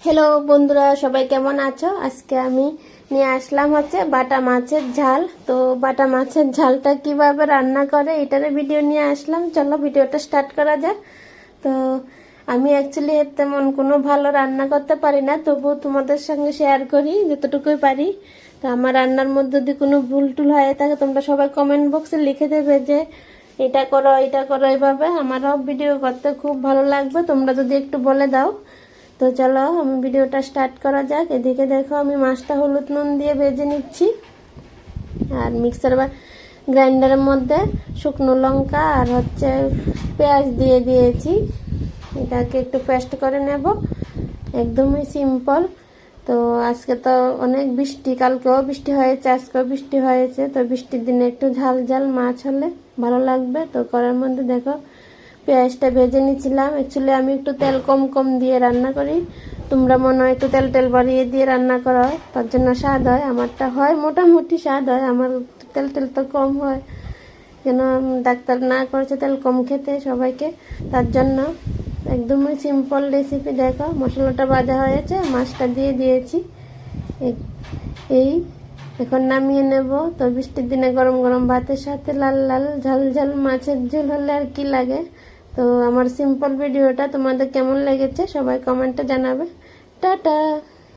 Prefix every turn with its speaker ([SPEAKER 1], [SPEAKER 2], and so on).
[SPEAKER 1] Hello বন্ধুরা, সবাই কেমন আছো? আজকে আমি নিয়ে আসলাম বাটা মাছের ঝাল। তো বাটা মাছের ঝালটা কিভাবে রান্না করে এটার ভিডিও নিয়ে আসলাম। চলো ভিডিওটা স্টার্ট করা যাক। তো আমি অ্যাকচুয়ালি তেমন কোনো ভালো রান্না করতে পারি না, তবুও তোমাদের সঙ্গে শেয়ার করি যতটুকুই পারি। তো আমার রান্নার মধ্যে যদি কোনো ভুল টুল হয়ে থাকে তোমরা সবাই কমেন্ট বক্সে লিখে দেবে যে এটা করো এইভাবে। আমারও ভিডিও করতে খুব ভালো লাগবে তোমরা যদি একটু বলে দাও। তো চলো আমি ভিডিওটা স্টার্ট করা যাক। এদিকে দেখো আমি মাছটা হলুদ নুন দিয়ে ভেজে নিচ্ছি, আর মিক্সার বা গ্রাইন্ডারের মধ্যে শুকনো লঙ্কা আর পেঁয়াজ দিয়ে দিয়েছি। এটাকে একটু পেস্ট করে নেব, একদমই সিম্পল। তো আজকে তো অনেক বৃষ্টি, কালকেও বৃষ্টি হয়েছে, আজকেও বৃষ্টি হয়েছে। তো বৃষ্টির দিনে একটু ঝাল ঝাল মাছ হলে ভালো লাগবে। তো করার মধ্যে দেখো পেঁয়াজটা ভেজে নিচ্ছিলাম। অ্যাকচুয়ালি আমি একটু তেল কম কম দিয়ে রান্না করি, তোমরা মনে হয় একটু তেল তেল বাড়িয়ে দিয়ে রান্না করা হয়, তার জন্য স্বাদ হয়। আমারটা হয় মোটামুটি স্বাদ হয়, আমার তেল তেল তো কম হয়, কেন ডাক্তার না করেছে তেল কম খেতে সবাইকে, তার জন্য। একদমই সিম্পল রেসিপি। দেখো মশলাটা ভাজা হয়েছে, মাছটা দিয়ে দিয়েছি। এই এখন নামিয়ে নেব। তো বৃষ্টির দিনে গরম গরম ভাতের সাথে লাল লাল ঝাল ঝাল মাছের ঝোল হলে আর কি লাগে। তো আমার সিম্পল ভিডিওটা তোমাদের কেমন লেগেছে সবাই কমেন্টে জানাবে। টাটা।